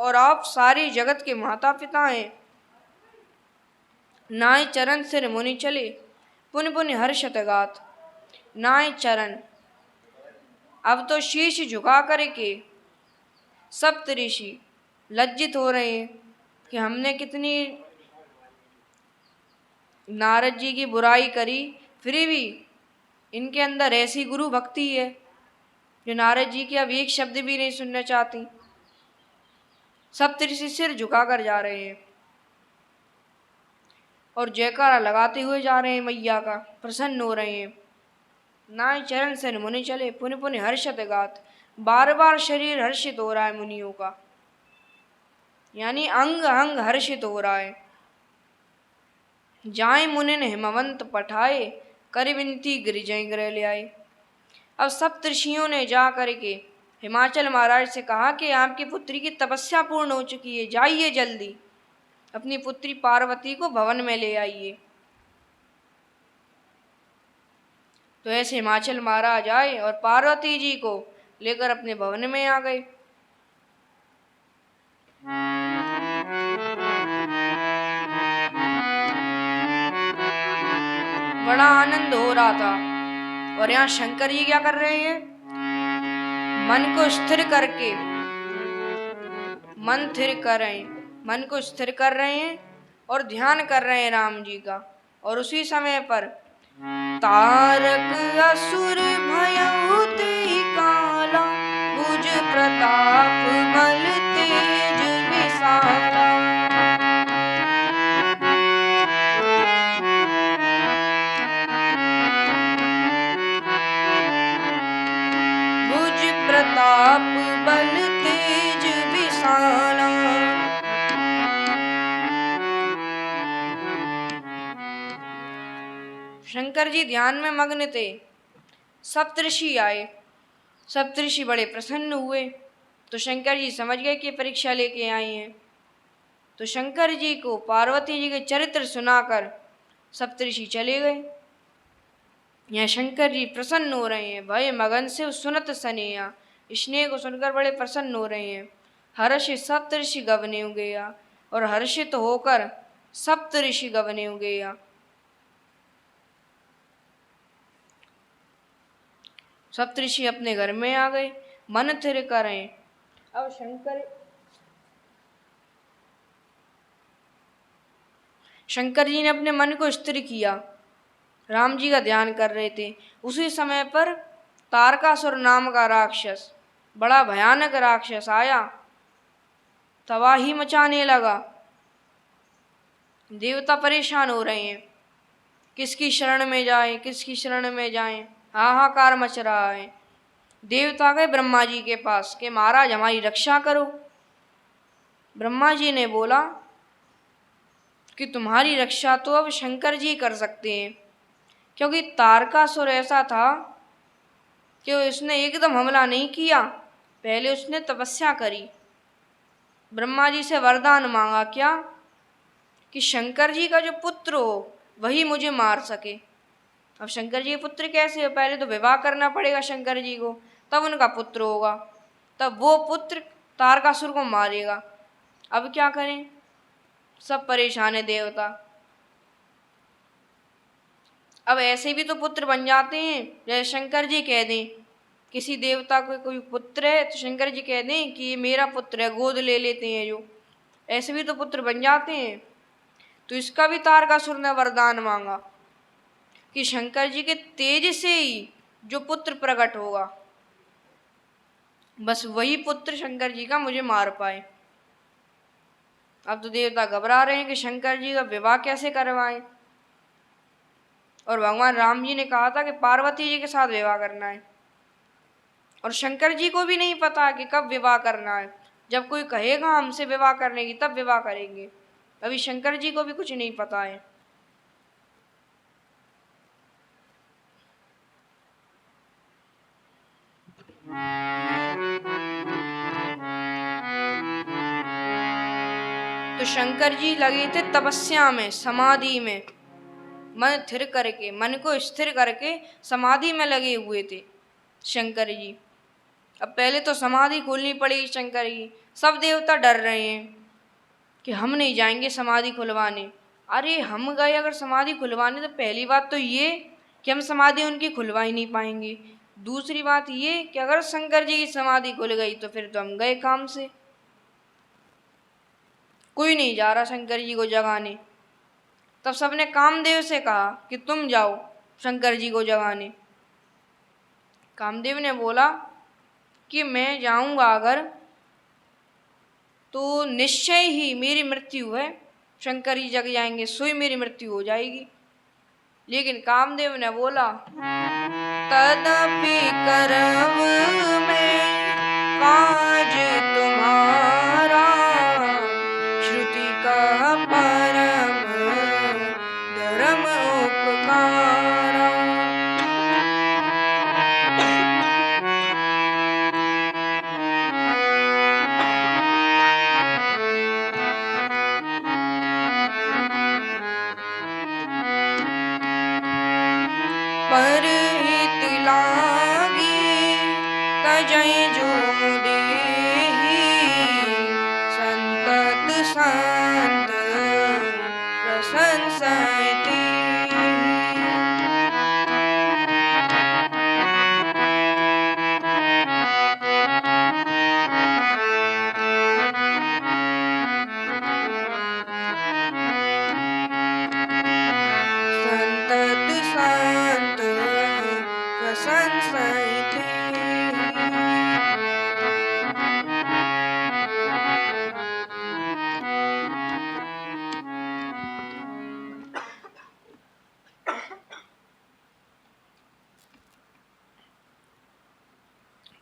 और आप सारी जगत के माता पिता हैं। नाय चरण सिर मुनि चले, पुनि पुनि हर्षत गात। नाय चरण, अब तो शीश झुका करके सप्त ऋषि लज्जित हो रहे हैं कि हमने कितनी नारद जी की बुराई करी, फिर भी इनके अंदर ऐसी गुरु भक्ति है जो नारद जी की अब एक शब्द भी नहीं सुनना चाहती। सप्त ऋषि सिर झुकाकर जा रहे हैं और जयकारा लगाते हुए जा रहे हैं, मैया का प्रसन्न हो रहे हैं। नाय चरण से मुनि चले, पुनि पुनि हर्षत गात। बार बार शरीर हर्षित हो रहा है मुनियों का, यानी अंग अंग हर्षित हो रहा है। जाए मुनि ने हिमवंत पठाए, कर विनती गिरिजय गृह ले आए। अब सप्त ऋषियों ने जा करके हिमाचल महाराज से कहा कि आपकी पुत्री की तपस्या पूर्ण हो चुकी है, जाइए जल्दी अपनी पुत्री पार्वती को भवन में ले आइए। तो ऐसे हिमाचल महाराज आए और पार्वती जी को लेकर अपने भवन में आ गए। बड़ा आनंद हो रहा था। और यहाँ शंकर जी क्या कर रहे हैं? मन को स्थिर करके, मन को स्थिर कर रहे हैं और ध्यान कर रहे हैं राम जी का। और उसी समय पर तारक असुर भयउ तेहि काला, भुज प्रताप बल तेज विशाला। भुज प्रताप बल तेज विशाला। शंकर जी ध्यान में मग्न थे। सप्तऋषि आए, सप्तऋषि बड़े प्रसन्न हुए। तो शंकर जी समझ गए कि परीक्षा लेके आई हैं। तो शंकर जी को पार्वती जी के चरित्र सुनाकर सप्तऋषि चले गए। यहाँ शंकर जी प्रसन्न हो रहे हैं, भय मगन से सुनत सनेया, स्नेह को सुनकर बड़े प्रसन्न हो रहे हैं। हर्षि सप्तऋषि गवने गया, और हर्षित होकर सप्तऋषि गवने गया। सप्तऋषि अपने घर में आ गए, मन थिर करें। अब शंकर जी ने अपने मन को स्थिर किया, राम जी का ध्यान कर रहे थे। उसी समय पर तारकासुर नाम का राक्षस, बड़ा भयानक राक्षस आया, तबाही मचाने लगा। देवता परेशान हो रहे हैं, किसकी शरण में जाएं, किसकी शरण में जाएं, हाहाकार मच रहा है। देवता गए ब्रह्मा जी के पास कि महाराज हमारी रक्षा करो। ब्रह्मा जी ने बोला कि तुम्हारी रक्षा तो अब शंकर जी कर सकते हैं, क्योंकि तारकासुर ऐसा था कि उसने एकदम हमला नहीं किया, पहले उसने तपस्या करी। ब्रह्मा जी से वरदान मांगा क्या, कि शंकर जी का जो पुत्र हो वही मुझे मार सके। अब शंकर जी के पुत्र कैसे हो? पहले तो विवाह करना पड़ेगा शंकर जी को, तब उनका पुत्र होगा, तब वो पुत्र तारकासुर को मारेगा। अब क्या करें? सब परेशान है देवता। अब ऐसे भी तो पुत्र बन जाते हैं, जैसे शंकर जी कह दें, किसी देवता को कोई पुत्र है तो शंकर जी कह दें कि ये मेरा पुत्र है, गोद ले लेते हैं जो, ऐसे भी तो पुत्र बन जाते हैं। तो इसका भी तारकासुर ने वरदान मांगा कि शंकर जी के तेज से ही जो पुत्र प्रकट होगा, बस वही पुत्र शंकर जी का मुझे मार पाए। अब तो देवता घबरा रहे हैं कि शंकर जी का विवाह कैसे करवाएं। और भगवान राम जी ने कहा था कि पार्वती जी के साथ विवाह करना है, और शंकर जी को भी नहीं पता कि कब विवाह करना है। जब कोई कहेगा हमसे विवाह करने की तब विवाह करेंगे, अभी शंकर जी को भी कुछ नहीं पता है। तो शंकर जी लगे थे तपस्या में, समाधि में, मन स्थिर करके, मन को स्थिर करके समाधि में लगे हुए थे शंकर जी। अब पहले तो समाधि खोलनी पड़ेगी शंकर की, सब देवता डर रहे हैं कि हम नहीं जाएंगे समाधि खुलवाने। अरे हम गए अगर समाधि खुलवाने तो पहली बात तो ये कि हम समाधि उनकी खुलवा ही नहीं पाएंगे। दूसरी बात ये कि अगर शंकर जी की समाधि खुल गई तो फिर तो हम गए काम से। कोई नहीं जा रहा शंकर जी को जगाने। तब सबने कामदेव से कहा कि तुम जाओ शंकर जी को जगाने। कामदेव ने बोला कि मैं जाऊंगा अगर तो निश्चय ही मेरी मृत्यु है, शंकर जी जग जाएंगे सोई मेरी मृत्यु हो जाएगी। लेकिन कामदेव ने बोला तदपि करब मैं काज तुम्हारा, श्रुति का परम धर्म उपकारा। परहित लागी तजै जो देहि, संतत संत प्रशंसै तेहि। संतत संत प्रशंसै तेहि।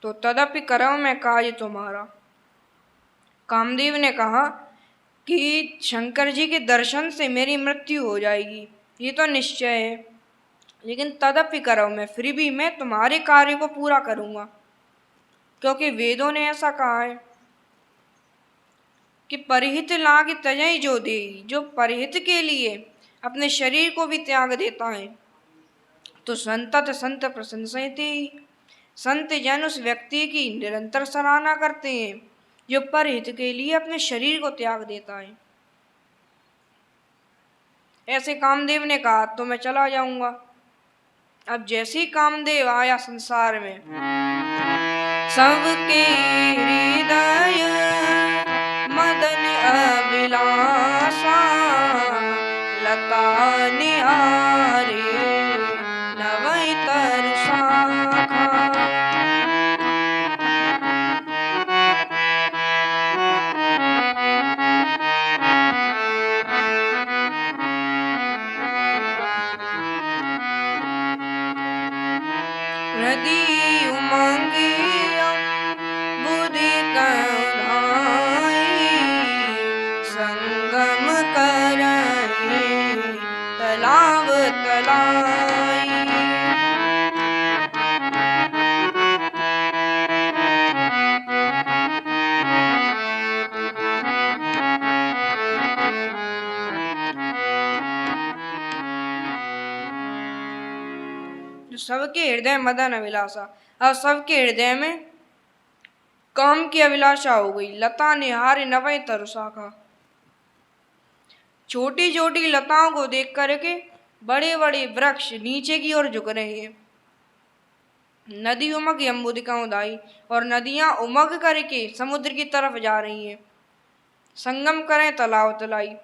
तो तदपि करम मैं काज तुम्हारा। कामदेव ने कहा कि शंकर जी के दर्शन से मेरी मृत्यु हो जाएगी, ये तो निश्चय है, लेकिन तदपि करम मैं फिर भी मैं तुम्हारे कार्य को पूरा करूंगा। क्योंकि वेदों ने ऐसा कहा है कि परिहित लाग तजै जो देहि, जो परिहित के लिए अपने शरीर को भी त्याग देता है तो संतत संत प्रशंसते ही, संत जन उस व्यक्ति की निरंतर सराहना करते हैं जो परहित के लिए अपने शरीर को त्याग देता है। ऐसे कामदेव ने कहा तो मैं चला जाऊंगा। अब जैसे ही कामदेव आया संसार में, सबके हृदय मदन अभिलाषा, लता निहारे नवै तरसाखा। हृदय उमंगिया बुद्धि कधाई, संगम करई तलाव तलाई। जो सबके हृदय मदन अभिलाषा, अब सबके हृदय में काम की अभिलाषा हो गई। लता निहारे नवै तरुशाखा, छोटी छोटी लताओं को देख करके बड़े बड़े वृक्ष नीचे की ओर झुक रहे हैं। नदी उमग यम्बुदिका उदाई, और नदियां उमग करके समुद्र की तरफ जा रही हैं। संगम करें तालाब तलाई,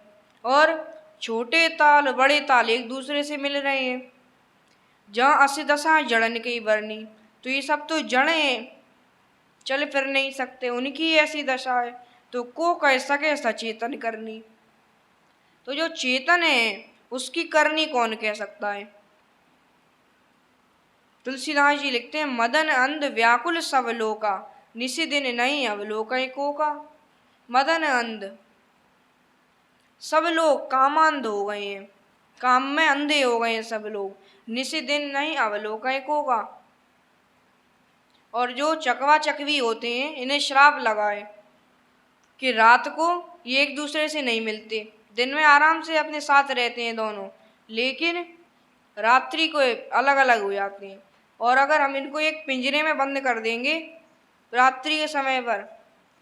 और छोटे ताल बड़े ताल एक दूसरे से मिल रहे हैं। जहाँ असी दशा जड़न की बरनी, तो ये सब तो जड़ हैं, चल फिर नहीं सकते, उनकी ऐसी दशा है तो को कह सके सचेतन करनी। तो जो चेतन है उसकी करनी कौन कह सकता है। तुलसीदास जी लिखते हैं मदन अंध व्याकुल सब लोका, निसी दिन नहीं अवलोकय को का। मदन अंध, सब लोग कामांध हो गए हैं, काम में अंधे हो गए हैं सब लोग, निसी दिन नहीं अवलोकय को का। और जो चकवा चकवी होते हैं इन्हें श्राप लगा है कि रात को ये एक दूसरे से नहीं मिलते, दिन में आराम से अपने साथ रहते हैं दोनों, लेकिन रात्रि को अलग अलग हो जाते हैं। और अगर हम इनको एक पिंजरे में बंद कर देंगे रात्रि के समय पर,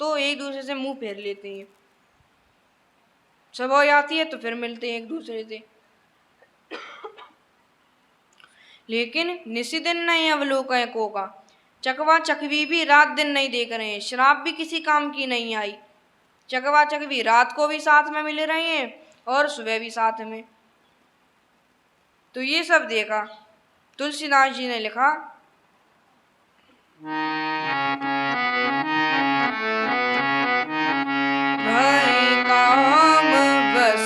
तो एक दूसरे से मुंह फेर लेते हैं। सुबह हो जाती है तो फिर मिलते हैं एक दूसरे से। लेकिन निसी दिन नहीं अवलोकन को का, चकवा चकवी भी रात दिन नहीं देख रहे हैं, शराब भी किसी काम की नहीं आई। चकवा चकवी रात को भी साथ में मिल रहे हैं और सुबह भी साथ में। तो ये सब देखा, तुलसीदास जी ने लिखा, भय काम बस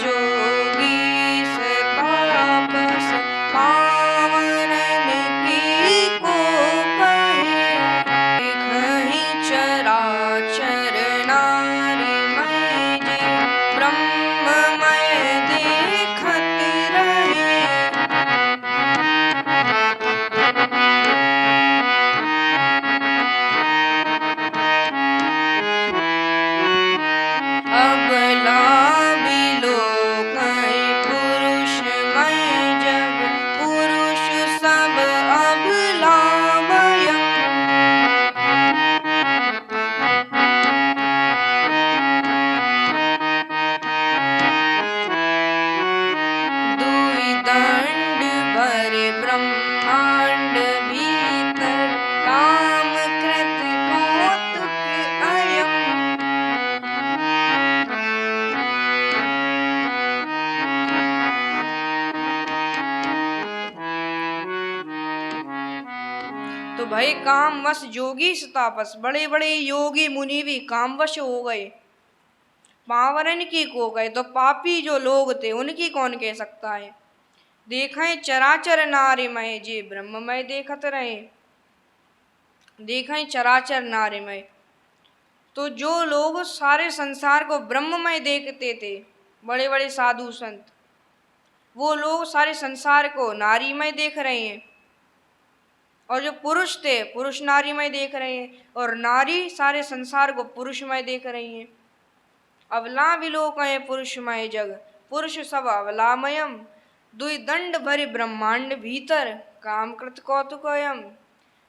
जोगी से तापस, पावनन की को कहे, देखहि चराचर नारी मय जे, ब्रह्ममय देखत रहे। अबला बिलोकय पुरुषमय जग, पुरुष सब अबलामय। दुई दंड भरे ब्रह्मांड भीतर, काम कृत कौतुक अयम। तो भाई कामवश जोगी तापस, बड़े बड़े योगी मुनि भी कामवश हो गए, पावरन की को गए। तो पापी जो लोग थे उनकी कौन कह सकता है। देखें चराचर नारीमय जे, ब्रह्ममय देखत रहे। देखें चराचर नारीमय, तो जो लोग सारे संसार को ब्रह्ममय देखते थे, बड़े बड़े साधु संत, वो लोग सारे संसार को नारीमय देख रहे हैं। और जो पुरुष थे पुरुष नारीमय देख रहे हैं, और नारी सारे संसार को पुरुषमय देख रही हैं। अवला विलोकय पुरुषमय जग, पुरुष सब अवलामयम। दुई दंड भरि ब्रह्मांड भीतर, काम कृत कौतुकयम।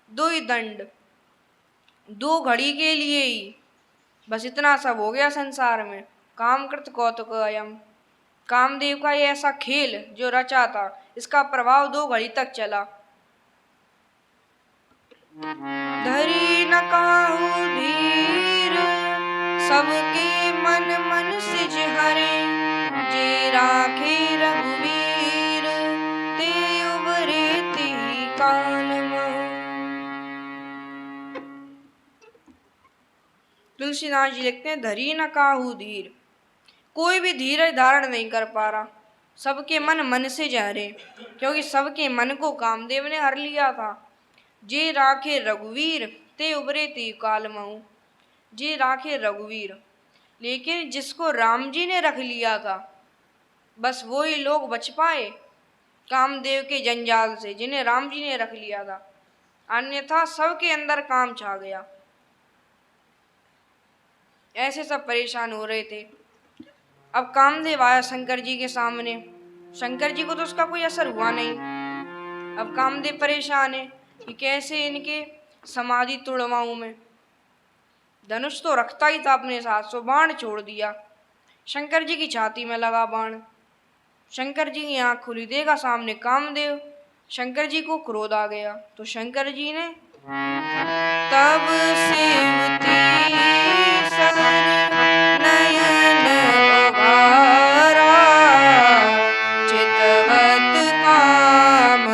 दुई दंड, दो घड़ी के लिए ही बस इतना सब हो गया संसार में। काम कृत कौतुकयम, कामदेव का ये ऐसा खेल जो रचा था, इसका प्रभाव 2 घड़ी तक चला। धरी न काहू धीर, सबके मन मन सिज हरे। जे राखे रघुवीर, ते उबरे तिहि काल महु। तुलसीदास जी लिखते हैं, धरी न काहू धीर, कोई भी धीरज धारण नहीं कर पा रहा। सबके मन मन से जहरे, क्योंकि सबके मन को कामदेव ने हर लिया था। जे राखे रघुवीर, ते उबरे तिहि काल महु। जे राखे रघुवीर, लेकिन जिसको राम जी ने रख लिया था, बस वो ही लोग बच पाए कामदेव के जंजाल से, जिन्हें राम जी ने रख लिया था। अन्यथा सबके अंदर काम छा गया। ऐसे सब परेशान हो रहे थे। अब कामदेव आया शंकर जी के सामने। शंकर जी को तो उसका कोई असर हुआ नहीं। अब कामदेव परेशान है कि कैसे इनके समाधि तोड़वाऊं मैं। धनुष तो रखता ही था अपने साथ, सो बाण छोड़ दिया। शंकर जी की छाती में लगा बाण। शंकर जी की आंख खुली, देखा सामने कामदेव। शंकर जी को क्रोध आ गया, तो शंकर जी ने तब सेवती सर नयन उभारा, चितवत काम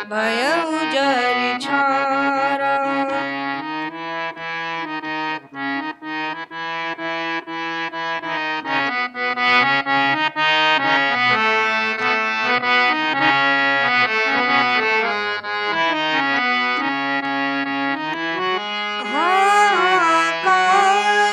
भयउ जरि छारा। हाहाकार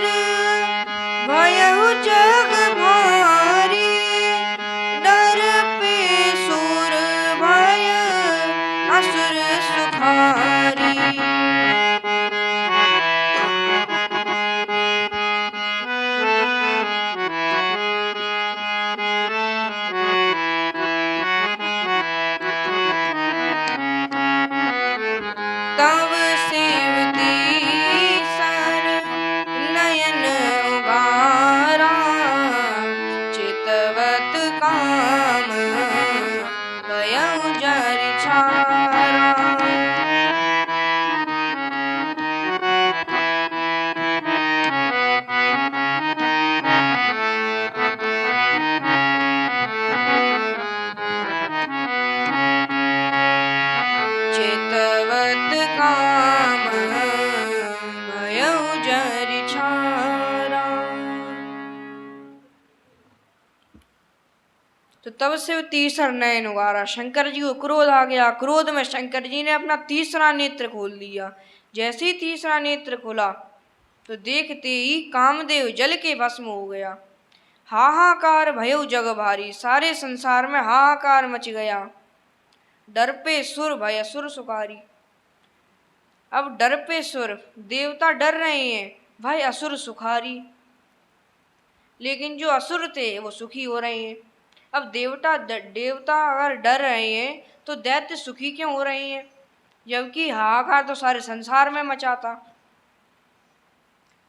तो तब से वो तीसरा नयन उगारा। शंकर जी को क्रोध आ गया। क्रोध में शंकर जी ने अपना तीसरा नेत्र खोल दिया। जैसे ही तीसरा नेत्र खोला तो देखते ही कामदेव जल के भस्म हो गया। हाहाकार भयो जग भारी, सारे संसार में हाहाकार मच गया। डर पे सुर भय असुर सुखारी। अब डर पे सुर, देवता डर रहे हैं, भाई असुर सुखारी। लेकिन जो असुर थे वो सुखी हो रहे हैं। अब देवता अगर डर रहे हैं तो दैत्य सुखी क्यों हो रहे हैं, जबकि हाहाकार तो सारे संसार में मचा था।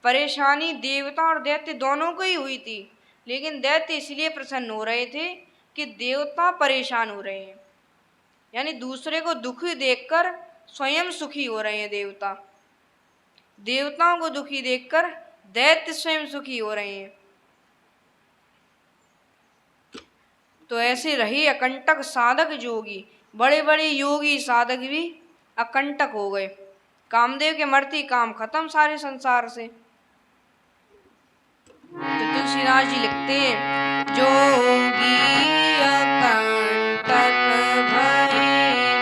परेशानी देवता और दैत्य दोनों को ही हुई थी, लेकिन दैत्य इसलिए प्रसन्न हो रहे थे कि देवता परेशान हो रहे हैं, यानी दूसरे को दुखी देखकर स्वयं सुखी हो रहे हैं देवता। देवताओं को दुखी देखकर दैत्य स्वयं सुखी हो रहे हैं। तो ऐसे रहे अकंटक साधक जोगी। बड़े बड़े योगी साधक भी अकंटक हो गए। कामदेव के मरती काम खत्म सारे संसार से। तो तुलसीदास जी लिखते हैं, जोगी अकंटक भये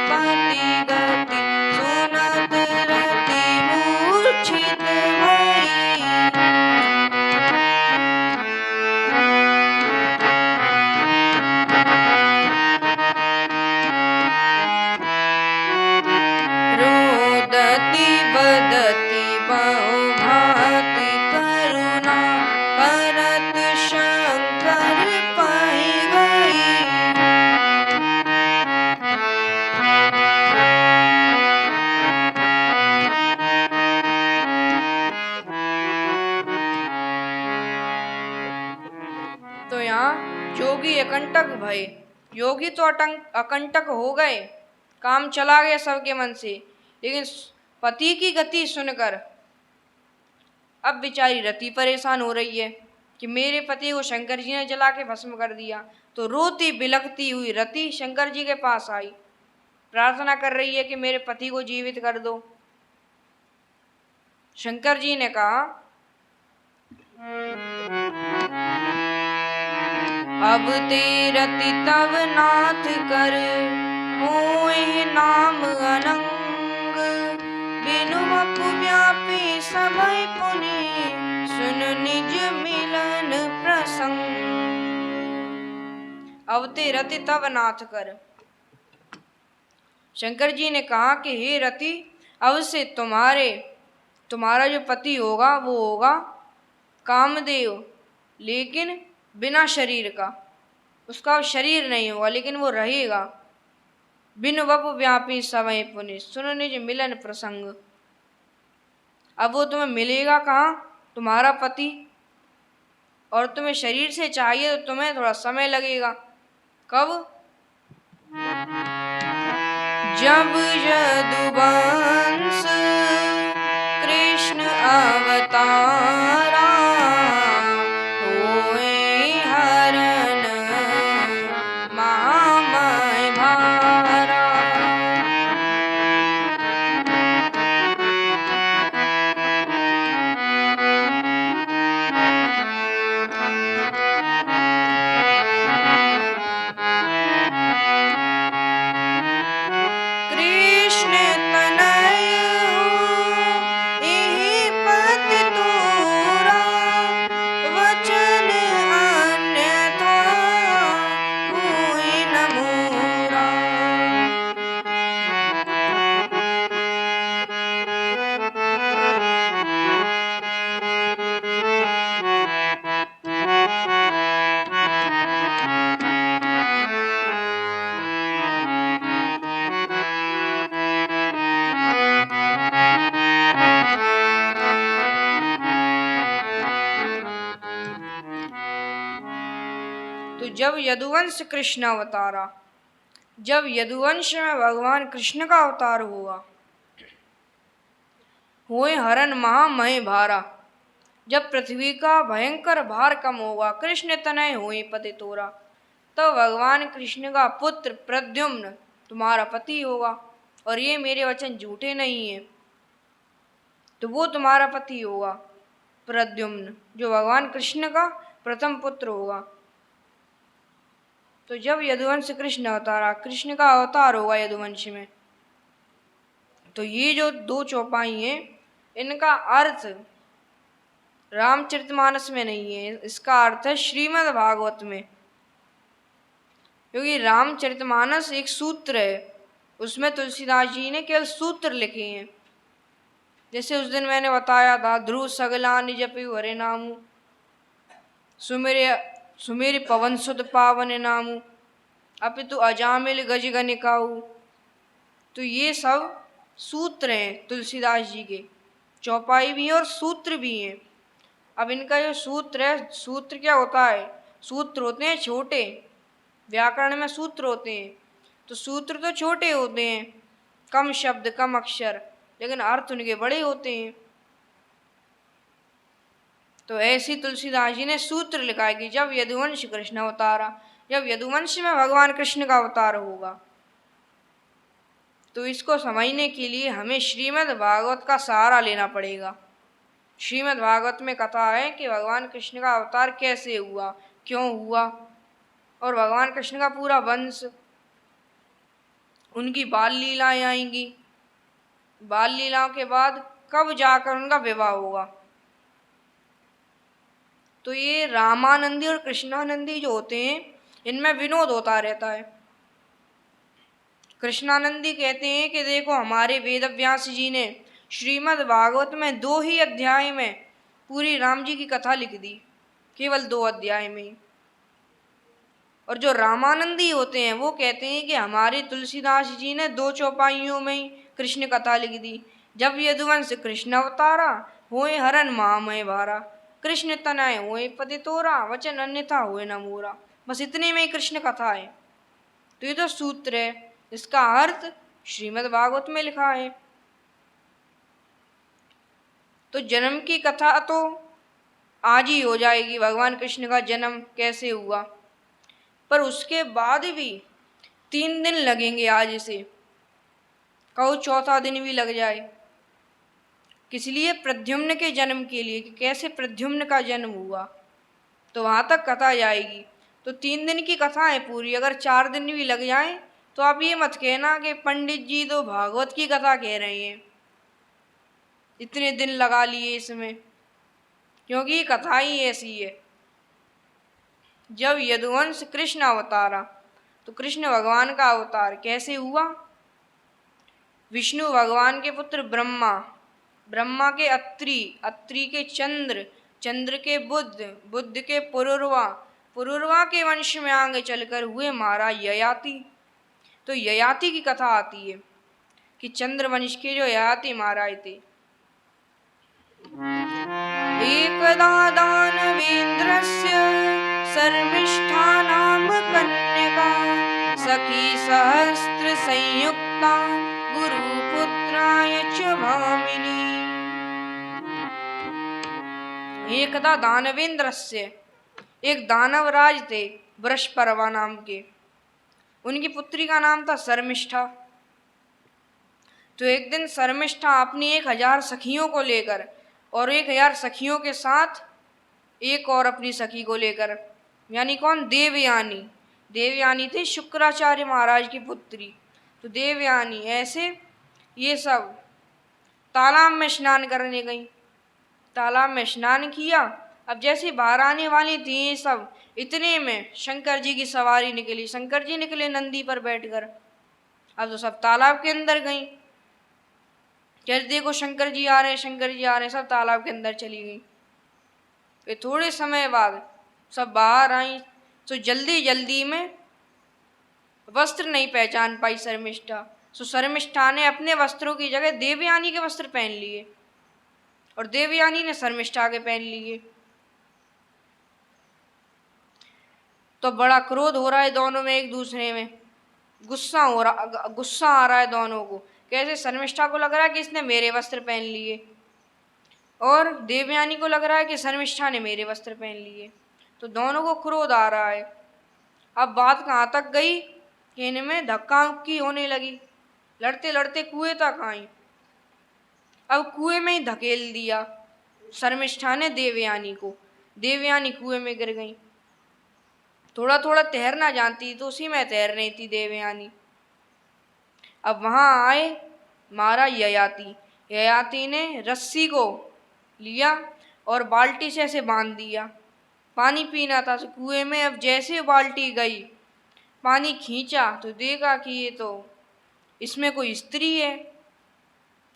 पति गति, सुनत रति मूर्छित भई। रोदति बदति बहु भांति करुणा, करत शंकर पाई गई। तो यहाँ जोगी अकंटक भय, योगी तो अकंटक हो गए, काम चला गया सबके मन से। लेकिन पति की गति सुनकर अब बेचारी रति परेशान हो रही है कि मेरे पति को शंकर जी ने जला के भस्म कर दिया। तो रोती बिलखती हुई रति शंकर जी के पास आई, प्रार्थना कर रही है कि मेरे पति को जीवित कर दो। शंकर जी ने कहा, अब ते रति तब नाथ कर, होए नाम अनंग, बिनु बपु व्यापी सभय पुनि, सुन निज मिलन प्रसंग। अब ते रति तब नाथ कर। शंकर जी ने कहा कि हे रति, अब से तुम्हारा जो पति होगा वो होगा कामदेव, लेकिन बिना शरीर का। उसका शरीर नहीं होगा लेकिन वो रहेगा। बिनु बपु व्यापी समय पुनि, सुन निज मिलन प्रसंग। अब वो तुम्हें मिलेगा कहाँ, तुम्हारा पति, और तुम्हें शरीर से चाहिए तो तुम्हें थोड़ा समय लगेगा। कब? जब यदुवंश कृष्ण अवतारा, होए हरण महामय भारा। कृष्ण तनय एहि पति तोरा, वचन अन्यथा हुए न मोरा। तो जब यदुवंश कृष्ण अवतारा, जब यदुवंश में भगवान कृष्ण का अवतार हुआ, हुए हरण महामय भारा, जब पृथ्वी का भयंकर भार कम होगा, कृष्ण तनय हुए पति तोरा, तो भगवान कृष्ण का पुत्र प्रद्युम्न तुम्हारा पति होगा। और ये मेरे वचन झूठे नहीं हैं, तो वो तुम्हारा पति होगा प्रद्युम्न, जो भगवान कृष्ण का प्रथम पुत्र होगा। तो जब यदुवंश कृष्ण अवतारा, कृष्ण का अवतार होगा यदुवंश में, तो ये जो 2 चौपाई हैं इनका अर्थ रामचरितमानस में नहीं है, इसका अर्थ है श्रीमद् भागवत में। क्योंकि रामचरितमानस एक सूत्र है, उसमें तुलसीदास जी ने केवल सूत्र लिखे हैं। जैसे उस दिन मैंने बताया था, ध्रुव सगलान जपि हरे नामु, सुमेरे सुमेरि पवन सुत पावन नामु, अपितु अजामिल गज गनिकाऊ। तो ये सब सूत्र हैं तुलसीदास जी के, चौपाई भी हैं और सूत्र भी हैं। अब इनका जो सूत्र है, सूत्र क्या होता है? सूत्र होते हैं छोटे, व्याकरण में सूत्र होते हैं, तो सूत्र तो छोटे होते हैं, कम शब्द कम अक्षर, लेकिन अर्थ उनके बड़े होते हैं। तो ऐसी तुलसीदास जी ने सूत्र लिखा है कि जब यदुवंश कृष्ण अवतारा, जब यदुवंश में भगवान कृष्ण का अवतार होगा, तो इसको समझने के लिए हमें श्रीमद् भागवत का सहारा लेना पड़ेगा। श्रीमद् भागवत में कथा है कि भगवान कृष्ण का अवतार कैसे हुआ, क्यों हुआ, और भगवान कृष्ण का पूरा वंश, उनकी बाल लीलाएं आएंगी, बाल लीलाओं के बाद कब जाकर उनका विवाह होगा। तो ये रामानंदी और कृष्णानंदी जो होते हैं, इनमें विनोद होता रहता है। कृष्णानंदी कहते हैं कि देखो, हमारे वेदव्यास जी ने श्रीमद् भागवत में 2 ही अध्याय में पूरी राम जी की कथा लिख दी, केवल 2 अध्याय में ही। और जो रामानंदी होते हैं वो कहते हैं कि हमारे तुलसीदास जी ने 2 चौपाइयों में ही कृष्ण कथा लिख दी। जब यदुवंश कृष्ण अवतारा, होए हरन महामय भारा, कृष्ण तनय होए पति तोरा, वचन अन्यथा होए न मोरा। बस इतने में ही कृष्ण कथा है। तो ये तो सूत्र है, इसका अर्थ श्रीमद् भागवत में लिखा है। तो जन्म की कथा तो आज ही हो जाएगी, भगवान कृष्ण का जन्म कैसे हुआ, पर उसके बाद भी 3 दिन लगेंगे आज से, कहो 4था दिन भी लग जाए। किस लिए? प्रद्युम्न के जन्म के लिए, कि कैसे प्रद्युम्न का जन्म हुआ, तो वहाँ तक कथा जाएगी। तो 3 दिन की कथा है पूरी, अगर 4 दिन भी लग जाए तो आप ये मत कहना कि पंडित जी तो भागवत की कथा कह रहे हैं, इतने दिन लगा लिए इसमें, क्योंकि कथा ही ऐसी है। जब यदुवंश कृष्ण अवतारा, तो कृष्ण भगवान का अवतार कैसे हुआ? विष्णु भगवान के पुत्र ब्रह्मा, ब्रह्मा के अत्रि, अत्रि के चंद्र, चंद्र के बुध, बुध के पुरुरवा, पुरुरवा के वंश में आगे चलकर हुए महाराज ययाति। तो ययाति की कथा आती है कि चंद्र वंश के जो ययाति महाराज थे, एकदा दानवेन्द्रस्य शर्मिष्ठा नाम कन्यका, सखी सहस्त्र संयुक्ता गुरुपुत्राय च भामिनी। एकदा दानवेन्द्रस्य, एक दानवराज थे वृषपर्वा नाम के, उनकी पुत्री का नाम था शर्मिष्ठा। तो एक दिन शर्मिष्ठा अपनी 1000 सखियों को लेकर और 1000 सखियों के साथ एक और अपनी सखी को लेकर, यानी कौन? देवयानी। देवयानी थी शुक्राचार्य महाराज की पुत्री। तो देवयानी ऐसे ये सब तालाब में स्नान करने गई, तालाब में स्नान किया। अब जैसे बाहर आने वाली थी ये सब, इतने में शंकर जी की सवारी निकली, शंकर जी निकले नंदी पर बैठकर। अब तो सब तालाब के अंदर गई, जैसे देखो शंकर जी आ रहे हैं, शंकर जी आ रहे हैं, सब तालाब के अंदर चली गई। फिर थोड़े समय बाद सब बाहर आई, तो जल्दी जल्दी में वस्त्र नहीं पहचान पाई शर्मिष्ठा, तो शर्मिष्ठा ने अपने वस्त्रों की जगह देवयानी के वस्त्र पहन लिए और देवयानी ने शर्मिष्ठा के पहन लिए। तो बड़ा क्रोध हो रहा है दोनों में, एक दूसरे में गुस्सा आ रहा है दोनों को। कैसे? शर्मिष्ठा को लग रहा है कि इसने मेरे वस्त्र पहन लिए, और देवयानी को लग रहा है कि शर्मिष्ठा ने मेरे वस्त्र पहन लिए। तो दोनों को क्रोध आ रहा है। अब बात कहाँ तक गई कि इनमें धक्का मुक्की होने लगी, लड़ते लड़ते कुएं तक आई। अब कुएं में ही धकेल दिया शर्मिष्ठा ने देवयानी को, देवयानी कुएं में गिर गई। थोड़ा थोड़ा तैरना जानती तो उसी में तैर रही थी देवयानी। अब वहाँ आए मारा ययाति। ययाति ने रस्सी को लिया और बाल्टी से ऐसे बांध दिया। पानी पीना था तो कुएं में। अब जैसे बाल्टी गई, पानी खींचा तो देखा कि ये तो इसमें कोई स्त्री है,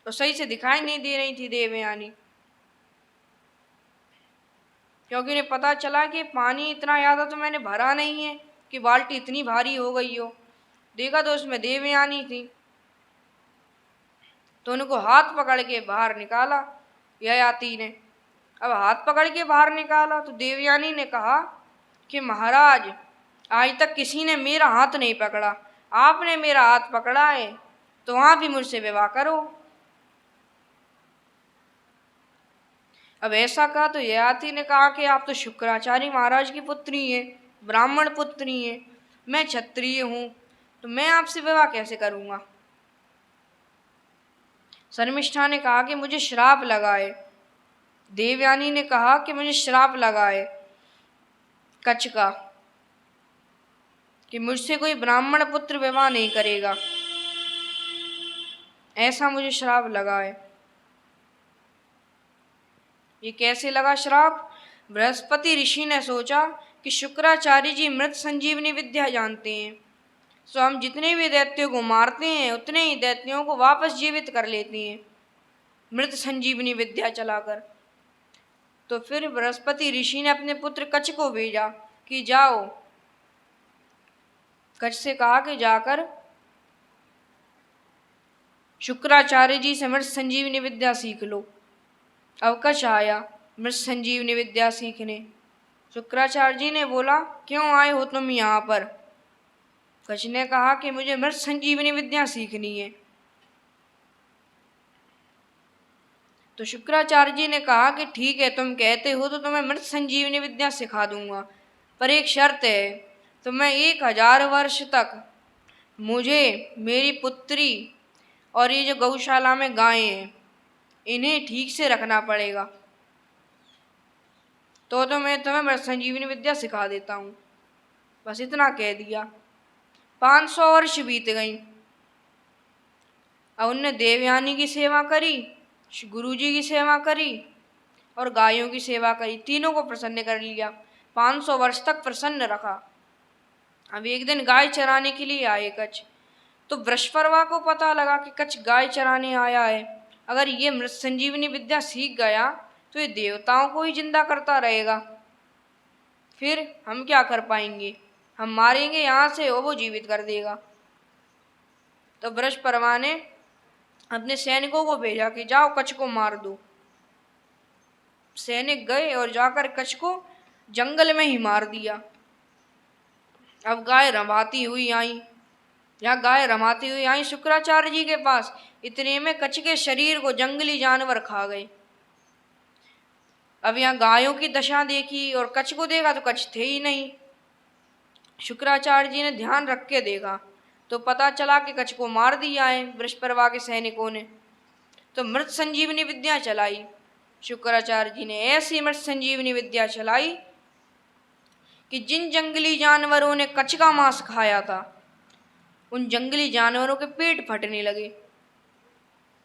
तो सही से दिखाई नहीं दे रही थी देवयानी, क्योंकि उन्हें पता चला कि पानी इतना ज़्यादा तो मैंने भरा नहीं है कि बाल्टी इतनी भारी हो गई हो। देखा तो उसमें देवयानी थी, तो उनको हाथ पकड़ के बाहर निकाला ययाति ने। अब हाथ पकड़ के बाहर निकाला तो देवयानी ने कहा कि महाराज, आज तक किसी ने मेरा हाथ नहीं पकड़ा, आपने मेरा हाथ पकड़ा है, तो आप भी मुझसे विवाह करो। अब ऐसा कहा तो ययाति ने कहा कि आप तो शुक्राचार्य महाराज की पुत्री हैं, ब्राह्मण पुत्री हैं, मैं क्षत्रिय हूँ, तो मैं आपसे विवाह कैसे करूँगा। शर्मिष्ठा ने कहा कि मुझे श्राप लगा है। देवयानी ने कहा कि मुझे श्राप लगा है कच्छ का, कि मुझसे कोई ब्राह्मण पुत्र विवाह नहीं करेगा, ऐसा मुझे श्राप लगा है। ये कैसे लगा श्राप? बृहस्पति ऋषि ने सोचा कि शुक्राचार्य जी मृत संजीवनी विद्या जानते हैं, तो हम जितने भी दैत्यों को मारते हैं उतने ही दैत्यों को वापस जीवित कर लेते हैं मृत संजीवनी विद्या चलाकर। तो फिर बृहस्पति ऋषि ने अपने पुत्र कच्छ को भेजा कि जाओ, कच्छ से कहा कि जाकर शुक्राचार्य जी से मृत संजीवनी विद्या सीख लो। अब कच्छ आया मृत संजीवनी विद्या सीखने। शुक्राचार्य जी ने बोला, क्यों आए हो तुम यहाँ पर? कच्छ ने कहा कि मुझे मृत संजीवनी विद्या सीखनी है। तो शुक्राचार्य जी ने कहा कि ठीक है, तुम कहते हो तो तुम्हें मृत संजीवनी विद्या सिखा दूंगा, पर एक शर्त है, तुम्हें 1000 वर्ष तक मुझे, मेरी पुत्री और ये जो गौशाला में गायें हैं, इन्हें ठीक से रखना पड़ेगा, तो मैं तुम्हें मृत संजीवनी विद्या सिखा देता हूँ। बस इतना कह दिया। 500 वर्ष बीत गई। अब उनने देवयानी की सेवा करी, गुरुजी की सेवा करी और गायों की सेवा करी, तीनों को प्रसन्न कर लिया। 500 वर्ष तक प्रसन्न रखा। अब एक दिन गाय चराने के लिए आए कच्छ, तो वृषपर्वा को पता लगा कि कच्छ गाय चराने आया है। अगर ये मृत संजीवनी विद्या सीख गया तो ये देवताओं को ही जिंदा करता रहेगा, फिर हम क्या कर पाएंगे, हम मारेंगे यहाँ से और वो जीवित कर देगा। तो वृषपर्वा ने अपने सैनिकों को भेजा कि जाओ कच्छ को मार दो। सैनिक गए और जाकर कच्छ को जंगल में ही मार दिया। अब गाय रमाती हुई आई, गाय रमाती हुई आई शुक्राचार्य जी के पास। इतने में कच्छ के शरीर को जंगली जानवर खा गए। अब यहाँ गायों की दशा देखी और कच्छ को देखा तो कच्छ थे ही नहीं। शुक्राचार्य जी ने ध्यान रख के देखा तो पता चला कि कच्छ को मार दिया है वृषपर्वा के सैनिकों ने। तो मृत संजीवनी विद्या चलाई शुक्राचार्य जी ने। ऐसी मृत संजीवनी विद्या चलाई कि जिन जंगली जानवरों ने कच्छ का मांस खाया था, उन जंगली जानवरों के पेट फटने लगे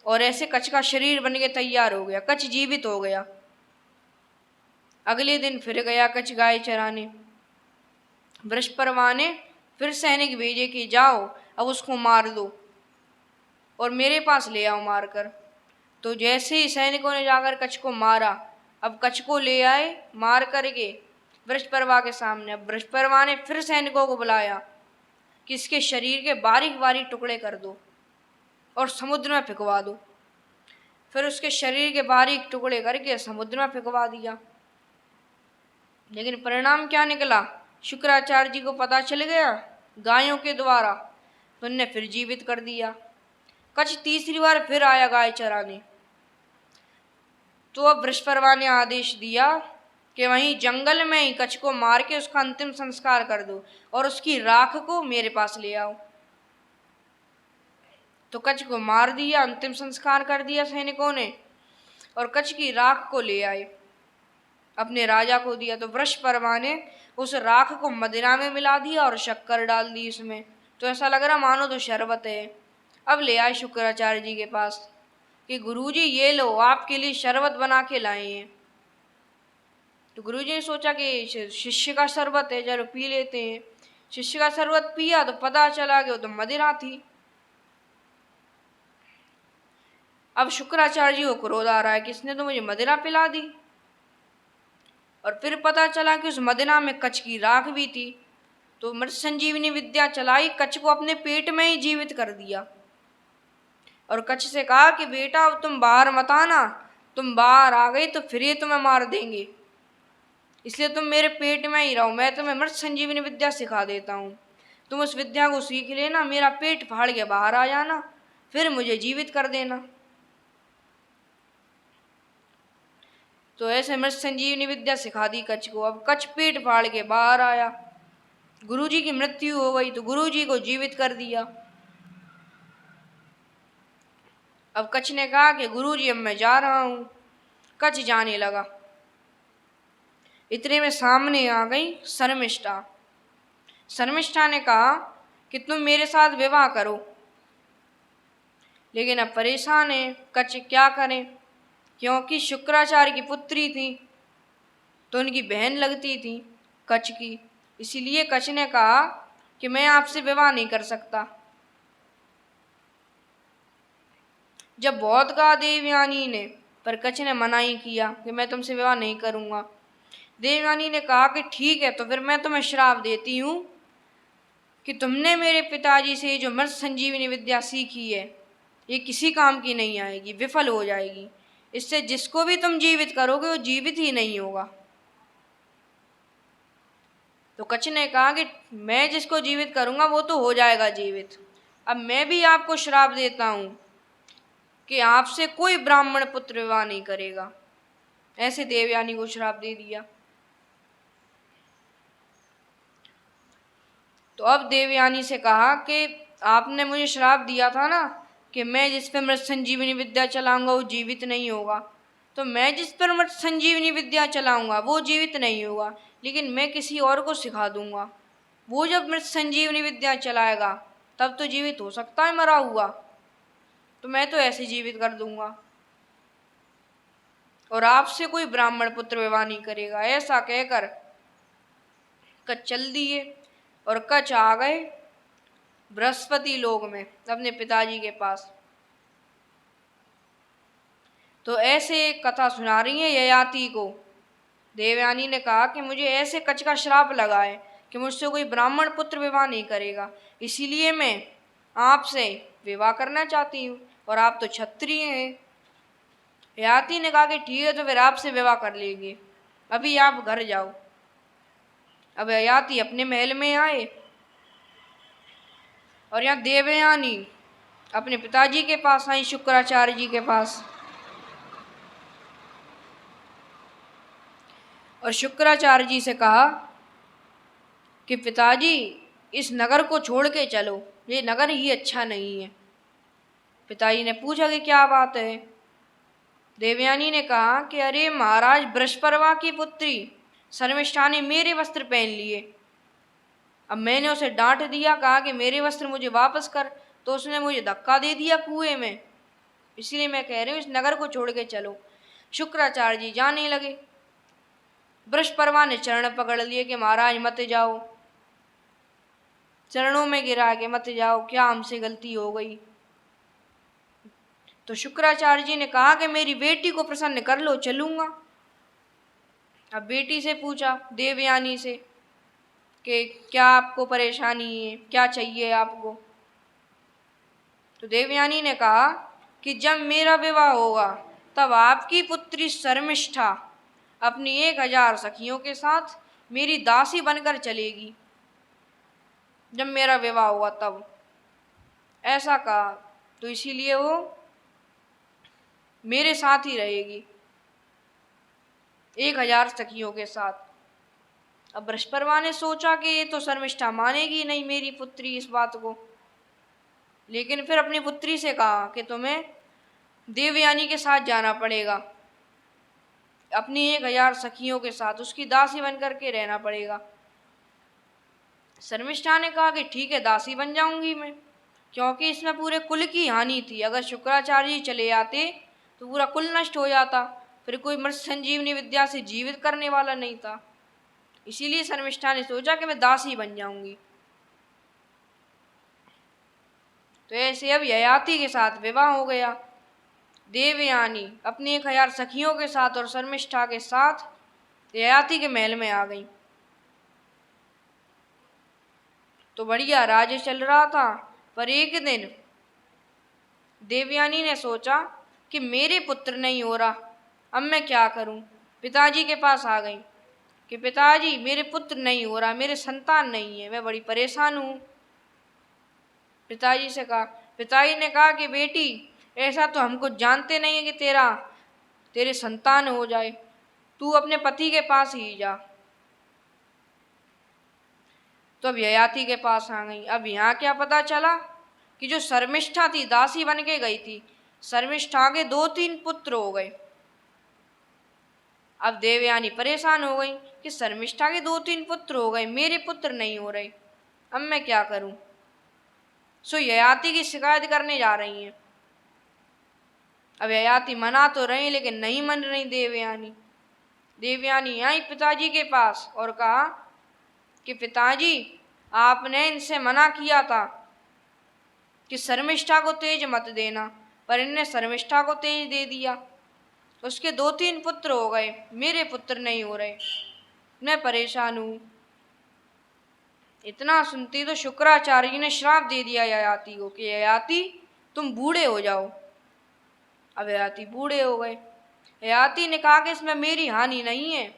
और ऐसे कच्छ का शरीर बन के तैयार हो गया, कच्छ जीवित हो गया। अगले दिन फिर गया कच्छ गाय चराने। वृषपर्वा ने फिर सैनिक भेजे कि जाओ अब उसको मार दो और मेरे पास ले आओ मारकर। तो जैसे ही सैनिकों ने जाकर कच्छ को मारा, अब कच्छ को ले आए मार करके वृषपर्वा के सामने। अब वृषपर्वा ने फिर सैनिकों को बुलाया कि इसके शरीर के बारीक बारीक टुकड़े कर दो और समुद्र में फेंकवा दो। फिर उसके शरीर के बारीक टुकड़े करके समुद्र में फेंकवा दिया। लेकिन परिणाम क्या निकला? शुक्राचार्य जी को पता चल गया गायों के द्वारा, तो उनने फिर जीवित कर दिया। कच्छ तीसरी बार फिर आया गाय चराने। तो अब वृषपर्वा ने आदेश दिया कि वहीं जंगल में ही कच्छ को मार के उसका अंतिम संस्कार कर दो और उसकी राख को मेरे पास ले आओ। तो कच्छ को मार दिया, अंतिम संस्कार कर दिया सैनिकों ने और कच्छ की राख को ले आए। अपने राजा को दिया। तो वृषपर्वा ने उस राख को मदिरा में मिला दिया और शक्कर डाल दी इसमें, तो ऐसा लग रहा मानो तो शरबत है। अब ले आए शुक्राचार्य जी के पास कि गुरुजी ये लो, आपके लिए शरबत बना के लाए हैं। तो गुरुजी ने सोचा कि शिष्य का शरबत है, जरा पी लेते हैं। शिष्य का शरबत पिया तो पता चला कि वो तो मदिरा थी। अब शुक्राचार्य जी को क्रोध आ रहा है कि इसने तो मुझे मदिरा पिला दी, और फिर पता चला कि उस मदिरा में कच्छ की राख भी थी। तो मृत संजीवनी विद्या चलाई, कच्छ को अपने पेट में ही जीवित कर दिया और कच्छ से कहा कि बेटा अब तुम बाहर मत आना, तुम बाहर आ गई तो फिर ये तुम्हें मार देंगे, इसलिए तुम मेरे पेट में ही रहो, मैं तुम्हें मृत संजीवनी विद्या सिखा देता हूँ, तुम उस विद्या को सीख लेना, मेरा पेट फाड़ के बाहर आ जाना, फिर मुझे जीवित कर देना। तो ऐसे मृत संजीवनी विद्या सिखा दी कच्छ को। अब कच्छ पेट फाड़ के बाहर आया। गुरुजी की मृत्यु हो गई तो गुरुजी को जीवित कर दिया। अब कच्छ ने कहा कि गुरुजी अब मैं जा रहा हूँ। कच्छ जाने लगा। इतने में सामने आ गई शर्मिष्ठा। शर्मिष्ठा ने कहा कि तुम मेरे साथ विवाह करो, लेकिन अब परेशान है कच्छ क्या करें, क्योंकि शुक्राचार्य की पुत्री थी तो उनकी बहन लगती थी कच्छ की। इसीलिए कच्छ ने कहा कि मैं आपसे विवाह नहीं कर सकता। जब बहुत कहा देवयानी ने, पर कच्छ ने मना ही किया कि मैं तुमसे विवाह नहीं करूंगा। देवयानी ने कहा कि ठीक है, तो फिर मैं तुम्हें श्राप देती हूँ कि तुमने मेरे पिताजी से जो मृत संजीवनी विद्या सीखी है ये किसी काम की नहीं आएगी, विफल हो जाएगी। इससे जिसको भी तुम जीवित करोगे वो जीवित ही नहीं होगा। तो कच्छ ने कहा कि मैं जिसको जीवित करूंगा वो तो हो जाएगा जीवित। अब मैं भी आपको श्राप देता हूं कि आपसे कोई ब्राह्मण पुत्र विवाह नहीं करेगा। ऐसे देवयानी को श्राप दे दिया। तो अब देवयानी से कहा कि आपने मुझे श्राप दिया था ना कि मैं जिस पर मृत संजीवनी विद्या चलाऊंगा वो जीवित नहीं होगा, तो मैं जिस पर मृत संजीवनी विद्या चलाऊंगा वो जीवित नहीं होगा, लेकिन मैं किसी और को सिखा दूंगा। वो जब मृत संजीवनी विद्या चलाएगा तब तो जीवित हो सकता है मरा हुआ, तो मैं तो ऐसे जीवित कर दूंगा और आपसे कोई ब्राह्मण पुत्र विवाह नहीं करेगा। ऐसा कहकर कच्छ चल दिए और कच्छ आ गए बृहस्पति लोक में अपने पिताजी के पास। तो ऐसे एक कथा सुना रही है ययाति को। देवयानी ने कहा कि मुझे ऐसे कच्छ का श्राप लगा है कि मुझसे कोई ब्राह्मण पुत्र विवाह नहीं करेगा, इसीलिए मैं आपसे विवाह करना चाहती हूँ, और आप तो क्षत्रिय हैं। ययाति ने कहा कि ठीक है, तो फिर आपसे विवाह कर लेंगे, अभी आप घर जाओ। अब ययाति अपने महल में आए और यहाँ देवयानी अपने पिताजी के पास आई, शुक्राचार्य जी के पास। और शुक्राचार्य जी से कहा कि पिताजी इस नगर को छोड़ के चलो, ये नगर ही अच्छा नहीं है। पिताजी ने पूछा कि क्या बात है। देवयानी ने कहा कि अरे महाराज, वृषपर्वा की पुत्री शर्मिष्ठा ने मेरे वस्त्र पहन लिए। अब मैंने उसे डांट दिया, कहा कि मेरे वस्त्र मुझे वापस कर, तो उसने मुझे धक्का दे दिया कुएं में, इसलिए मैं कह रही हूँ इस नगर को छोड़ के चलो। शुक्राचार्य जी जाने लगे। वृषपर्वा ने चरण पकड़ लिए कि महाराज मत जाओ, चरणों में गिरा के मत जाओ, क्या हमसे गलती हो गई। तो शुक्राचार्य जी ने कहा कि मेरी बेटी को प्रसन्न कर लो, चलूंगा। अब बेटी से पूछा देवयानी से कि क्या आपको परेशानी है, क्या चाहिए आपको। तो देवयानी ने कहा कि जब मेरा विवाह होगा तब आपकी पुत्री शर्मिष्ठा अपनी 1000 सखियों के साथ मेरी दासी बनकर चलेगी, जब मेरा विवाह हुआ तब। ऐसा कहा, तो इसीलिए वो मेरे साथ ही रहेगी 1000 सखियों के साथ। अब वृषपर्वा ने सोचा कि ये तो शर्मिष्ठा मानेगी नहीं मेरी पुत्री इस बात को, लेकिन फिर अपनी पुत्री से कहा कि तुम्हें देवयानी के साथ जाना पड़ेगा। अपनी 1000 सखियों के साथ उसकी दासी बन करके रहना पड़ेगा। शर्मिष्ठा ने कहा कि ठीक है, दासी बन जाऊंगी मैं, क्योंकि इसमें पूरे कुल की हानि थी। अगर शुक्राचार्य जी चले आते तो पूरा कुल नष्ट हो जाता, फिर कोई मृत संजीवनी विद्या से जीवित करने वाला नहीं था। इसीलिए शर्मिष्ठा ने सोचा कि मैं दासी बन जाऊंगी। तो ऐसे अब ययाति के साथ विवाह हो गया। देवयानी अपनी 1000 सखियों के साथ और शर्मिष्ठा के साथ ययाति के महल में आ गई। तो बढ़िया राज्य चल रहा था। पर एक दिन देवयानी ने सोचा कि मेरे पुत्र नहीं हो रहा, अब मैं क्या करूं। पिताजी के पास आ गई कि पिताजी मेरे पुत्र नहीं हो रहा, मेरे संतान नहीं है, मैं बड़ी परेशान हूँ। पिताजी से कहा। पिताजी ने कहा कि बेटी, ऐसा तो हमको जानते नहीं है कि तेरे संतान हो जाए, तू अपने पति के पास ही जा। तो अब ययाति के पास आ गई। अब यहाँ क्या पता चला कि जो शर्मिष्ठा थी, दासी बन के गई थी, शर्मिष्ठा के 2-3 पुत्र हो गए। अब देवयानी परेशान हो गई कि शर्मिष्ठा के 2-3 पुत्र हो गए, मेरे पुत्र नहीं हो रहे, अब मैं क्या करूं। सो ययाति की शिकायत करने जा रही हैं। अब ययाति मना तो रही लेकिन नहीं मन रही देवयानी। देवयानी आई पिताजी के पास और कहा कि पिताजी, आपने इनसे मना किया था कि शर्मिष्ठा को तेज मत देना, पर इनने शर्मिष्ठा को तेज दे दिया। उसके 2-3 पुत्र हो गए, मेरे पुत्र नहीं हो रहे, मैं परेशान हूँ। इतना सुनती तो शुक्राचार्य जी ने श्राप दे दिया ययाति को कि ययाति तुम बूढ़े हो जाओ। अब ययाति बूढ़े हो गए। ययाति ने कहा कि इसमें मेरी हानि नहीं है,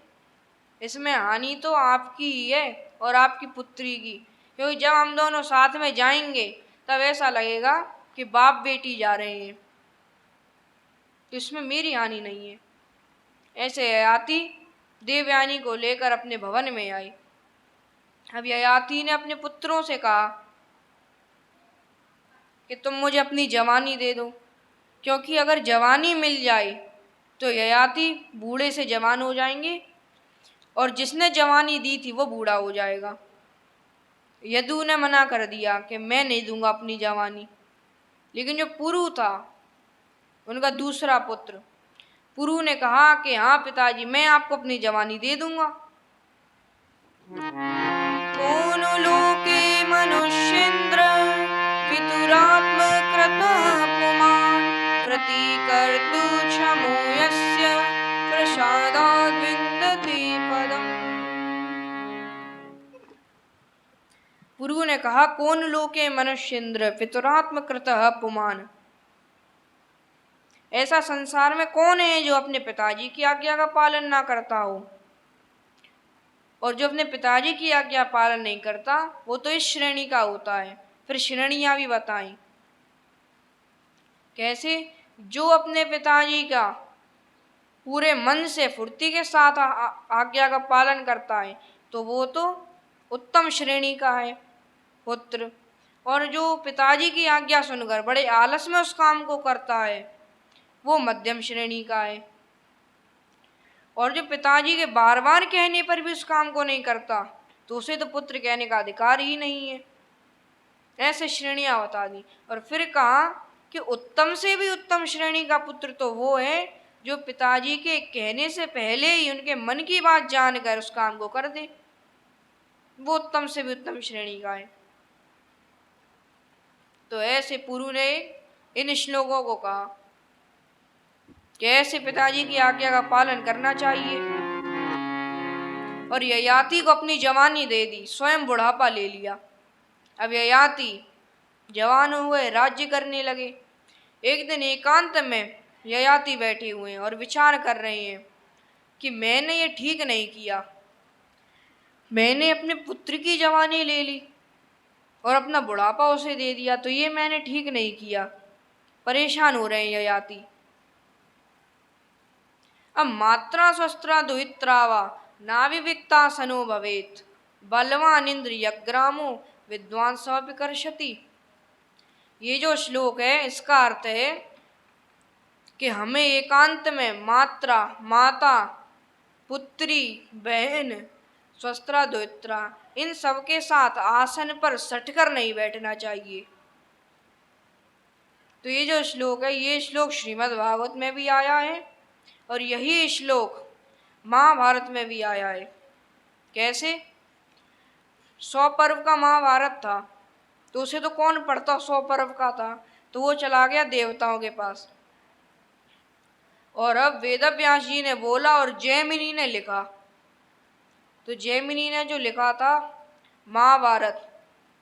इसमें हानि तो आपकी ही है और आपकी पुत्री की, क्योंकि जब हम दोनों साथ में जाएंगे तब ऐसा लगेगा कि बाप बेटी जा रहे हैं, तो इसमें मेरी हानि नहीं है। ऐसे ययाति देवयानी को लेकर अपने भवन में आई। अब ययाति ने अपने पुत्रों से कहा कि तुम मुझे अपनी जवानी दे दो, क्योंकि अगर जवानी मिल जाए तो ययाति बूढ़े से जवान हो जाएंगे और जिसने जवानी दी थी वो बूढ़ा हो जाएगा। यदु ने मना कर दिया कि मैं नहीं दूंगा अपनी जवानी। लेकिन जो पुरु था, उनका दूसरा पुत्र, पुरु ने कहा कि हाँ पिताजी, मैं आपको अपनी जवानी दे दूंगा। कोनो लोके मनुष्येन्द्र पितुरात्मकृतः पुमान् प्रतिकर्तु क्षमो यस्य प्रसादाद् विन्दति पदम्। पुरु ने कहा, कौन लोके मनुष्येन्द्र पितुरात्मकृतः पुमान्, ऐसा संसार में कौन है जो अपने पिताजी की आज्ञा का पालन ना करता हो। और जो अपने पिताजी की आज्ञा पालन नहीं करता वो तो इस श्रेणी का होता है। फिर श्रेणियां भी बताई कैसे। जो अपने पिताजी का पूरे मन से फुर्ती के साथ आज्ञा का पालन करता है तो वो तो उत्तम श्रेणी का है पुत्र। और जो पिताजी की आज्ञा सुनकर बड़े आलस में उस काम को करता है वो मध्यम श्रेणी का है। और जो पिताजी के बार बार कहने पर भी उस काम को नहीं करता तो उसे तो पुत्र कहने का अधिकार ही नहीं है। ऐसे श्रेणियां बता दी। और फिर कहा कि उत्तम से भी उत्तम श्रेणी का पुत्र तो वो है जो पिताजी के कहने से पहले ही उनके मन की बात जानकर उस काम को कर दे, वो उत्तम से भी उत्तम श्रेणी का है। तो ऐसे पुरु ने इन श्लोकों को कहा कि ऐसे पिताजी की आज्ञा का पालन करना चाहिए। और ययाति को अपनी जवानी दे दी, स्वयं बुढ़ापा ले लिया। अब ययाति जवान हुए, राज्य करने लगे। एक दिन एकांत में ययाति बैठे हुए हैं और विचार कर रहे हैं कि मैंने ये ठीक नहीं किया, मैंने अपने पुत्र की जवानी ले ली और अपना बुढ़ापा उसे दे दिया, तो ये मैंने ठीक नहीं किया। परेशान हो रहे हैं ययाति। अब मात्रा शस्त्रा दुहित्रा वा नाविविक्ता सनो भवेत बलवान इंद्र यग्रामो विद्वान स्वपिकर्षति। ये जो श्लोक है इसका अर्थ है कि हमें एकांत में मात्रा, माता पुत्री, बहन, स्वस्त्रा, द्वित्रा, इन सबके साथ आसन पर सटकर नहीं बैठना चाहिए। तो ये जो श्लोक है, ये श्लोक श्रीमद् भागवत में भी आया है और यही श्लोक महाभारत में भी आया है। कैसे? 100 पर्व का महाभारत था, तो उसे तो कौन पढ़ता, 100 पर्व का था, तो वो चला गया देवताओं के पास। और अब वेदव्यास जी ने बोला और जैमिनी ने लिखा। तो जैमिनी ने जो लिखा था महाभारत,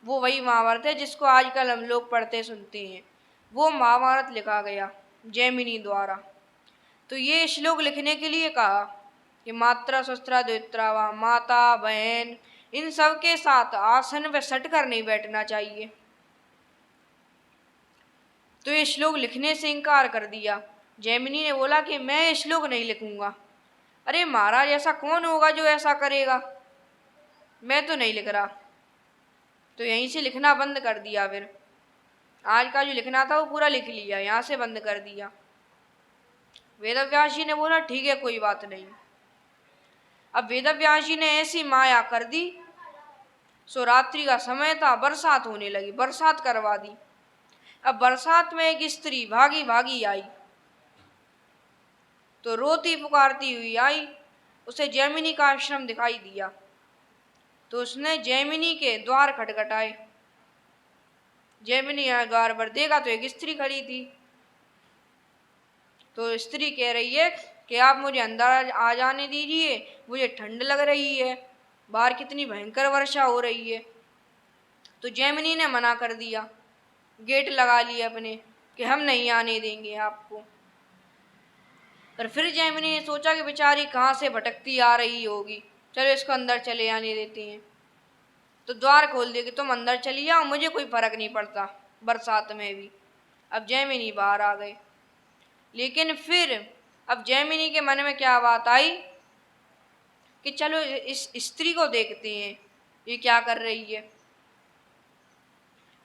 वो वही महाभारत है जिसको आजकल हम लोग पढ़ते सुनते हैं। वो महाभारत लिखा गया जैमिनी द्वारा। तो ये श्लोक लिखने के लिए कहा कि मात्रा, शस्त्रा, द्वित्रा, माता, बहन, इन सब के साथ आसन पे सट कर नहीं बैठना चाहिए। तो ये श्लोक लिखने से इनकार कर दिया। जैमिनी ने बोला कि मैं ये श्लोक नहीं लिखूंगा। अरे महाराज, ऐसा कौन होगा जो ऐसा करेगा, मैं तो नहीं लिख रहा। तो यहीं से लिखना बंद कर दिया। फिर आज का जो लिखना था वो पूरा लिख लिया, यहाँ से बंद कर दिया। वेदव्यास जी ने बोला ठीक है, कोई बात नहीं। अब वेदव्यास जी ने ऐसी माया कर दी, सो रात्रि का समय था, बरसात होने लगी, बरसात करवा दी। अब बरसात में एक स्त्री भागी भागी आई, तो रोती पुकारती हुई आई, उसे जैमिनी का आश्रम दिखाई दिया। तो उसने जैमिनी के द्वार खटखटाए। जैमिनी द्वार पर देखा तो एक स्त्री खड़ी थी। तो स्त्री कह रही है कि आप मुझे अंदर आ जाने दीजिए, मुझे ठंड लग रही है, बाहर कितनी भयंकर वर्षा हो रही है। तो जैमिनी ने मना कर दिया, गेट लगा लिया अपने कि हम नहीं आने देंगे आपको। पर फिर जैमिनी ने सोचा कि बेचारी कहाँ से भटकती आ रही होगी, चलो इसको अंदर चले आने देते हैं। तो द्वार खोल दिया कि तुम अंदर चली जाओ, मुझे कोई फर्क नहीं पड़ता बरसात में भी। अब जैमिनी बाहर आ गए। लेकिन फिर अब जैमिनी के मन में क्या बात आई कि चलो इस स्त्री को देखते हैं ये क्या कर रही है।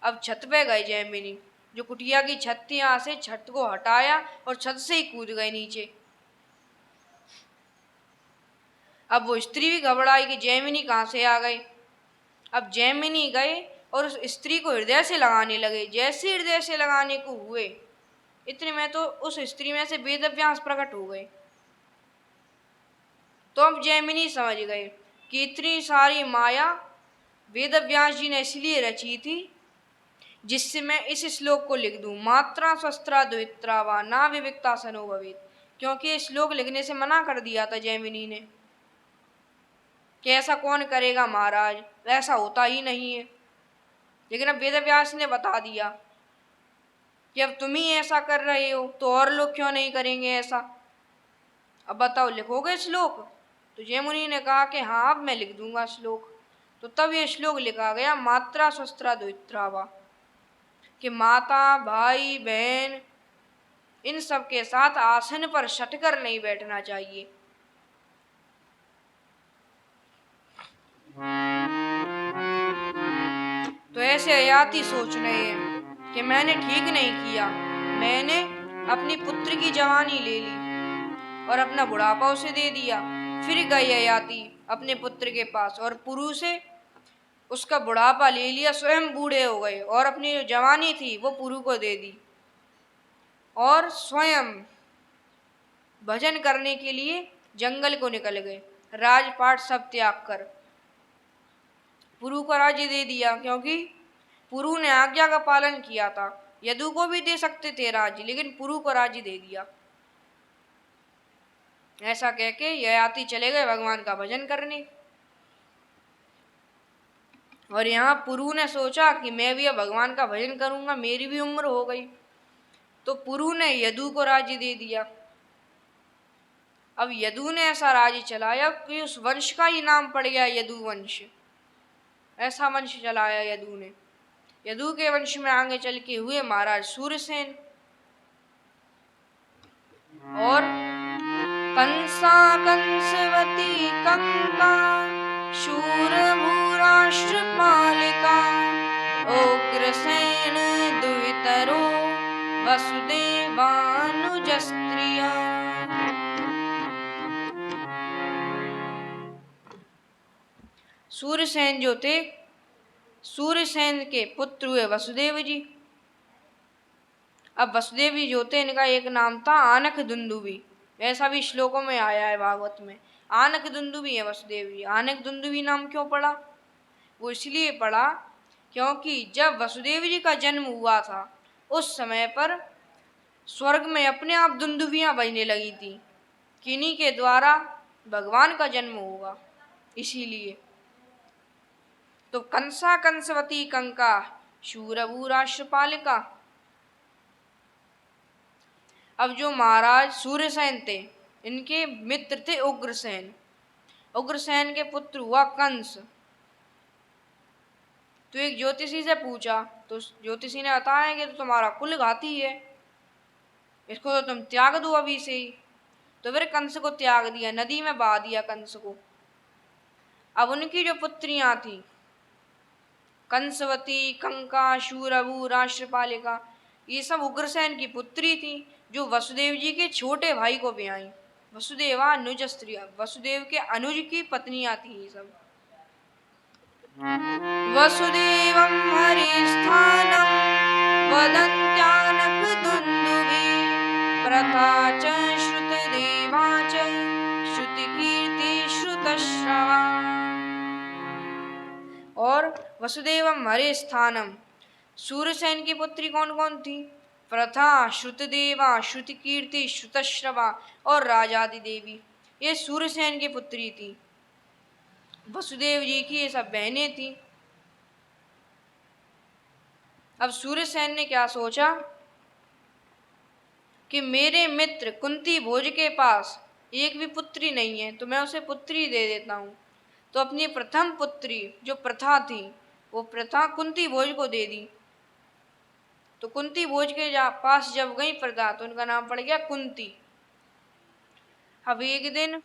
अब छत पे गए जैमिनी, जो कुटिया की छत थी, यहाँ से छत को हटाया और छत से ही कूद गए नीचे। अब वो स्त्री भी घबराई कि जैमिनी कहाँ से आ गए। अब जैमिनी गए और उस स्त्री को हृदय से लगाने लगे। जैसे हृदय से लगाने को हुए, इतने में तो उस स्त्री में से वेदव्यास प्रकट हो गए। तो अब जैमिनी समझ गए कि इतनी सारी माया वेदव्यास जी ने इसलिए रची थी जिससे मैं इस श्लोक को लिख दूं, मात्रा, शस्त्रा, द्वित्रा, वा ना विविक्ता सनो भवेत्। क्योंकि ये श्लोक लिखने से मना कर दिया था जैमिनी ने कि ऐसा कौन करेगा महाराज, ऐसा होता ही नहीं है। लेकिन अब वेदव्यास ने बता दिया कि अब तुम ही ऐसा कर रहे हो तो और लोग क्यों नहीं करेंगे ऐसा। अब बताओ, लिखोगे श्लोक? तो जैमिनी ने कहा कि हाँ, अब मैं लिख दूंगा श्लोक। तो तब ये श्लोक लिखा गया, मात्रा, शस्त्रा, द्वित्रा, वा, कि माता, भाई, बहन, इन सब के साथ आसन पर सटकर नहीं बैठना चाहिए। तो ऐसे अयाती सोच रहे हैं कि मैंने ठीक नहीं किया, मैंने अपनी पुत्र की जवानी ले ली और अपना बुढ़ापा उसे दे दिया। फिर गई अयाती अपने पुत्र के पास और पुरु से उसका बुढ़ापा ले लिया, स्वयं बूढ़े हो गए और अपनी जो जवानी थी वो पुरु को दे दी और स्वयं भजन करने के लिए जंगल को निकल गए, राजपाट सब त्याग कर। पुरु को राज्य दे दिया क्योंकि पुरु ने आज्ञा का पालन किया था। यदु को भी दे सकते थे राज्य, लेकिन पुरु को राज्य दे दिया। ऐसा कह के ययाति चले गए भगवान का भजन करने। और यहाँ पुरु ने सोचा कि मैं भी अब भगवान का भजन करूंगा, मेरी भी उम्र हो गई। तो पुरु ने यदु को राज्य दे दिया। अब यदु ने ऐसा राज्य चलाया कि उस वंश का ही नाम पड़ गया यदु वंश। ऐसा वंश चलाया यदु ने। यदु के वंश में आगे चल के हुए महाराज सूरसेन। और कंसा, कंसवती, कंका, शूरभूराष्ट्रपालिका, उग्रसेन, द्वितरो, वसुदेवानुजस्त्रिया। सूर्यसेन जो थे, सूर्यसेन के पुत्र हुए वसुदेव जी। अब वसुदेव जी जो थे, इनका एक नाम था आनक दुंदुभी। ऐसा भी श्लोकों में आया है भागवत में, आनक दुंदुभी है वसुदेव जी। आनक दुंदुभी नाम क्यों पड़ा? वो इसलिए पड़ा क्योंकि जब वसुदेव जी का जन्म हुआ था उस समय पर स्वर्ग में अपने आप दुंदुभियां बजने लगी थी, किन्हीं के द्वारा भगवान का जन्म होगा, इसीलिए। तो कंसा कंसवती कंका शूरभूराष्ट्रपालिका। अब जो महाराज सूर्यसेन थे, इनके मित्र थे उग्रसेन। उग्रसेन के पुत्र हुआ कंस। तो एक ज्योतिषी से पूछा, तो ज्योतिषी ने बताया कि तो तुम्हारा कुल घाती है, इसको तो तुम त्याग दो अभी से ही। तो फिर कंस को त्याग दिया, नदी में बहा दिया कंस को। अब उनकी जो पुत्रियां थी, कंसवती, कंका, शूरभू, राष्ट्रपालिका, ये सब उग्रसेन की पुत्री थी, जो वसुदेव जी के छोटे भाई को ब्याई। वसुदेवा अनुज स्त्रिया, वसुदेव के अनुज की पत्नियां थी ये सब। वसुदेवं हरिस्थानं वदन्त्यानक दुन्दुभि प्रथा च श्रुतदेवा च श्रुतिकीर्ति श्रुतश्रवा। और वसुदेवम हरे स्थानम, सूर्यसेन की पुत्री कौन कौन थी? प्रथा, श्रुतदेवा, श्रुतिकीर्ति, श्रुतश्रवा और राजादि देवी, ये सूर्यसेन की पुत्री थी। वसुदेव जी की ये सब बहनें थी। अब सूर्यसेन ने क्या सोचा कि मेरे मित्र कुंती भोज के पास एक भी पुत्री नहीं है, तो मैं उसे पुत्री दे देता हूँ। तो अपनी प्रथम पुत्री जो प्रथा थी, वो प्रथा कुंती भोज को दे दी। तो कुंती भोज के पास जब गई प्रथा, तो उनका नाम पड़ गया कुंती। अब एक दिन